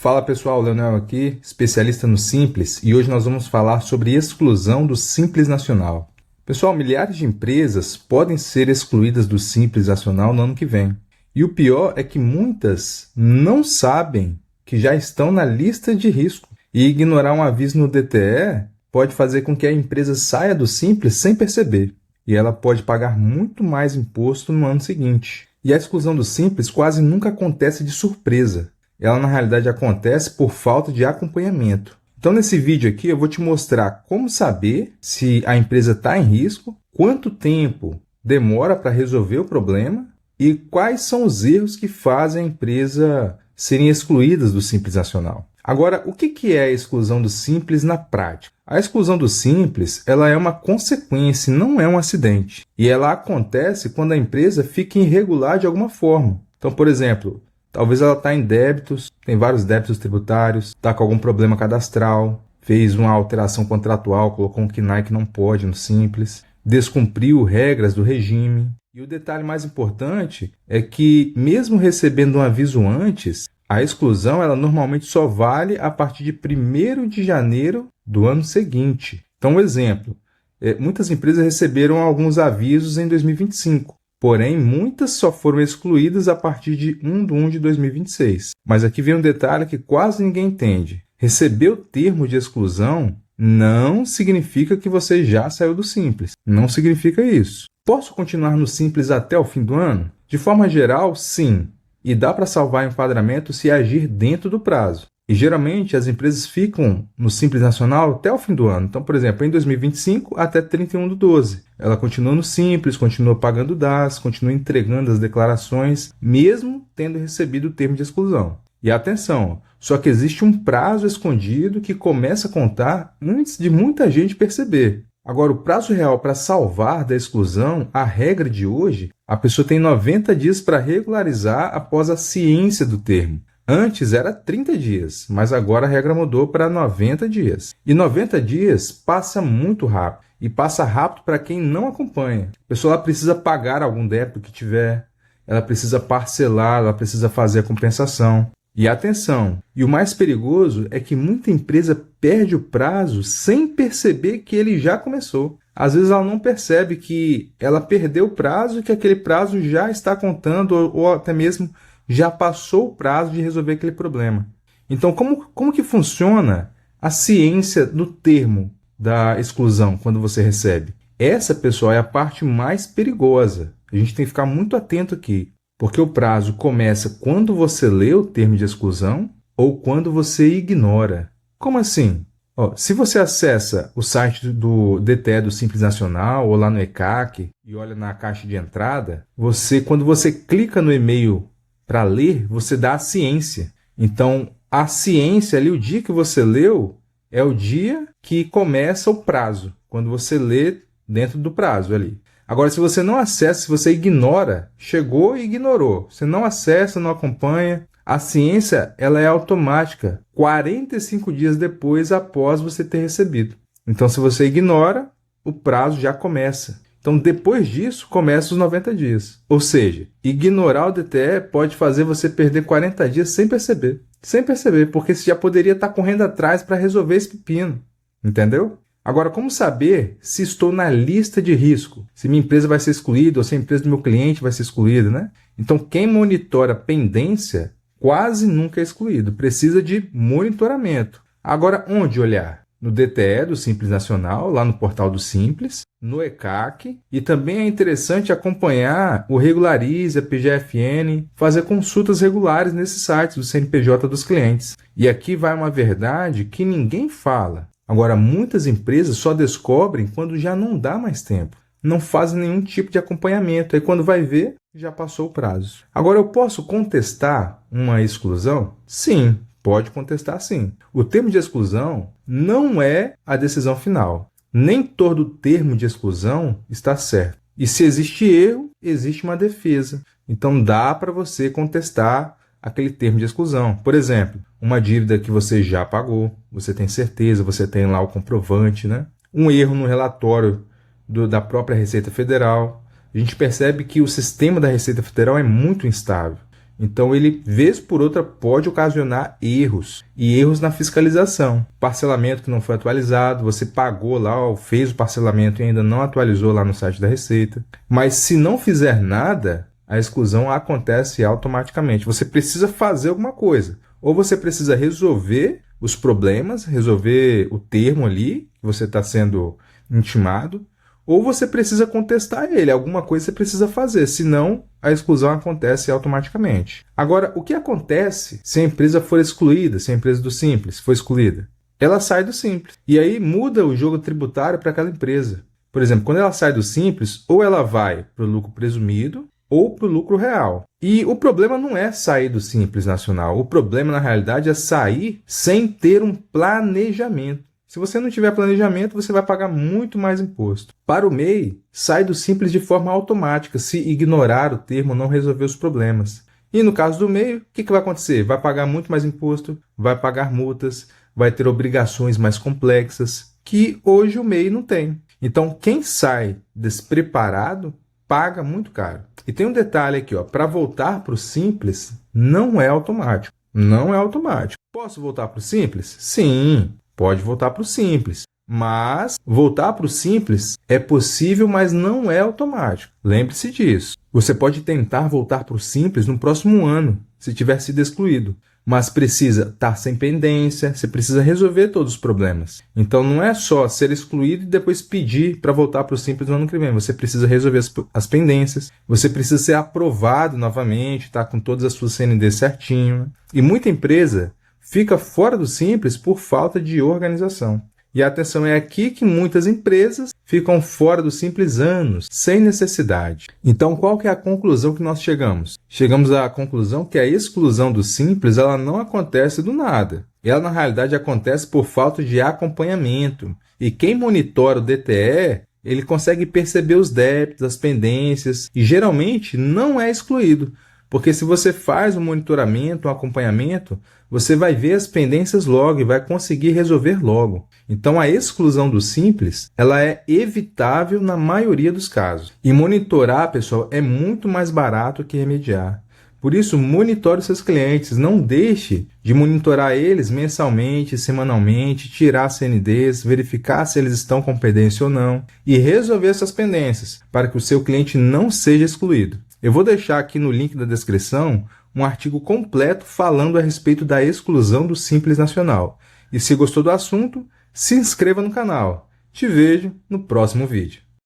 Fala pessoal, Leonel aqui, especialista no Simples, e hoje nós vamos falar sobre exclusão do Simples Nacional. Pessoal, milhares de empresas podem ser excluídas do Simples Nacional no ano que vem. E o pior é que muitas não sabem que já estão na lista de risco. E ignorar um aviso no DTE pode fazer com que a empresa saia do Simples sem perceber. E ela pode pagar muito mais imposto no ano seguinte. E a exclusão do Simples quase nunca acontece de surpresa. Ela na realidade acontece por falta de acompanhamento. Então nesse vídeo aqui eu vou te mostrar como saber se a empresa está em risco, quanto tempo demora para resolver o problema e quais são os erros que fazem a empresa serem excluídas do Simples Nacional. Agora, o que é a exclusão do Simples na prática? A exclusão do Simples ela é uma consequência, não é um acidente. E ela acontece quando a empresa fica irregular de alguma forma. Então, por exemplo, talvez ela está em débitos, tem vários débitos tributários, está com algum problema cadastral, fez uma alteração contratual, colocou um KNAI que não pode no Simples, descumpriu regras do regime. E o detalhe mais importante é que, mesmo recebendo um aviso antes, a exclusão ela normalmente só vale a partir de 1º de janeiro do ano seguinte. Então, um exemplo, muitas empresas receberam alguns avisos em 2025. Porém, muitas só foram excluídas a partir de 1 de 2026. Mas aqui vem um detalhe que quase ninguém entende. Receber o termo de exclusão não significa que você já saiu do Simples. Não significa isso. Posso continuar no Simples até o fim do ano? De forma geral, sim. E dá para salvar enquadramento se agir dentro do prazo. E geralmente as empresas ficam no Simples Nacional até o fim do ano. Então, por exemplo, em 2025 até 31/12. Ela continua no Simples, continua pagando DAS, continua entregando as declarações, mesmo tendo recebido o termo de exclusão. E atenção, só que existe um prazo escondido que começa a contar antes de muita gente perceber. Agora, o prazo real para salvar da exclusão, a regra de hoje, a pessoa tem 90 dias para regularizar após a ciência do termo. Antes era 30 dias, mas agora a regra mudou para 90 dias. E 90 dias passa muito rápido. E passa rápido para quem não acompanha. A pessoa precisa pagar algum débito que tiver, ela precisa parcelar, ela precisa fazer a compensação. E atenção, e o mais perigoso é que muita empresa perde o prazo sem perceber que ele já começou. Às vezes ela não percebe que ela perdeu o prazo e que aquele prazo já está contando ou até mesmo já passou o prazo de resolver aquele problema. Então, como que funciona a ciência do termo da exclusão quando você recebe? Essa, pessoal, é a parte mais perigosa. A gente tem que ficar muito atento aqui, porque o prazo começa quando você lê o termo de exclusão ou quando você ignora. Como assim? Se você acessa o site do DTE do Simples Nacional ou lá no ECAC e olha na caixa de entrada, quando você clica no e-mail para ler, você dá a ciência. Então, a ciência ali, o dia que você leu, é o dia que começa o prazo, quando você lê dentro do prazo ali. Agora, se você não acessa, se você ignora, chegou e ignorou. Você não acessa, não acompanha. A ciência ela é automática, 45 dias depois após você ter recebido. Então, se você ignora, o prazo já começa. Então, depois disso, começa os 90 dias. Ou seja, ignorar o DTE pode fazer você perder 40 dias sem perceber. Sem perceber, porque você já poderia estar correndo atrás para resolver esse pepino. Entendeu? Agora, como saber se estou na lista de risco? Se minha empresa vai ser excluída ou se a empresa do meu cliente vai ser excluída, né? Então, quem monitora pendência quase nunca é excluído. Precisa de monitoramento. Agora, onde olhar? No DTE do Simples Nacional, lá no portal do Simples, no ECAC, e também é interessante acompanhar o Regularize, a PGFN, fazer consultas regulares nesses sites do CNPJ dos clientes. E aqui vai uma verdade que ninguém fala. Agora, muitas empresas só descobrem quando já não dá mais tempo. Não fazem nenhum tipo de acompanhamento. Aí quando vai ver, já passou o prazo. Agora, eu posso contestar uma exclusão? Sim. Pode contestar sim. O termo de exclusão não é a decisão final. Nem todo termo de exclusão está certo. E se existe erro, existe uma defesa. Então dá para você contestar aquele termo de exclusão. Por exemplo, uma dívida que você já pagou, você tem certeza, você tem lá o comprovante, né? Um erro no relatório da própria Receita Federal. A gente percebe que o sistema da Receita Federal é muito instável. Então ele, vez por outra, pode ocasionar erros, e erros na fiscalização. Parcelamento que não foi atualizado, você pagou lá, fez o parcelamento e ainda não atualizou lá no site da Receita. Mas se não fizer nada, a exclusão acontece automaticamente. Você precisa fazer alguma coisa. Ou você precisa resolver os problemas, resolver o termo ali que você está sendo intimado, ou você precisa contestar ele. Alguma coisa você precisa fazer, senão a exclusão acontece automaticamente. Agora, o que acontece se a empresa for excluída, se a empresa do Simples for excluída? Ela sai do Simples. E aí muda o jogo tributário para aquela empresa. Por exemplo, quando ela sai do Simples, ou ela vai para o lucro presumido, ou para o lucro real. E o problema não é sair do Simples Nacional. O problema, na realidade, é sair sem ter um planejamento. Se você não tiver planejamento, você vai pagar muito mais imposto. Para o MEI, sai do Simples de forma automática, se ignorar o termo, não resolver os problemas. E no caso do MEI, o que vai acontecer? Vai pagar muito mais imposto, vai pagar multas, vai ter obrigações mais complexas, que hoje o MEI não tem. Então, quem sai despreparado, paga muito caro. E tem um detalhe aqui, para voltar para o Simples, não é automático. Não é automático. Posso voltar para o Simples? Sim, pode voltar para o Simples. Mas voltar para o Simples é possível, mas não é automático. Lembre-se disso. Você pode tentar voltar para o Simples no próximo ano, se tiver sido excluído. Mas precisa estar sem pendência, você precisa resolver todos os problemas. Então não é só ser excluído e depois pedir para voltar para o Simples no ano que vem. Você precisa resolver as pendências, você precisa ser aprovado novamente, tá com todas as suas CNDs certinho. E muita empresa fica fora do Simples por falta de organização. E atenção, é aqui que muitas empresas ficam fora do Simples anos, sem necessidade. Então, qual que é a conclusão que nós chegamos? Chegamos à conclusão que a exclusão do Simples ela não acontece do nada. Ela, na realidade, acontece por falta de acompanhamento. E quem monitora o DTE, ele consegue perceber os débitos, as pendências, e geralmente não é excluído. Porque se você faz um monitoramento, um acompanhamento, você vai ver as pendências logo e vai conseguir resolver logo. Então, a exclusão do Simples, ela é evitável na maioria dos casos. E monitorar, pessoal, é muito mais barato que remediar. Por isso, monitore os seus clientes, não deixe de monitorar eles mensalmente, semanalmente, tirar CNDs, verificar se eles estão com pendência ou não e resolver essas pendências para que o seu cliente não seja excluído. Eu vou deixar aqui no link da descrição um artigo completo falando a respeito da exclusão do Simples Nacional. E se gostou do assunto, se inscreva no canal. Te vejo no próximo vídeo.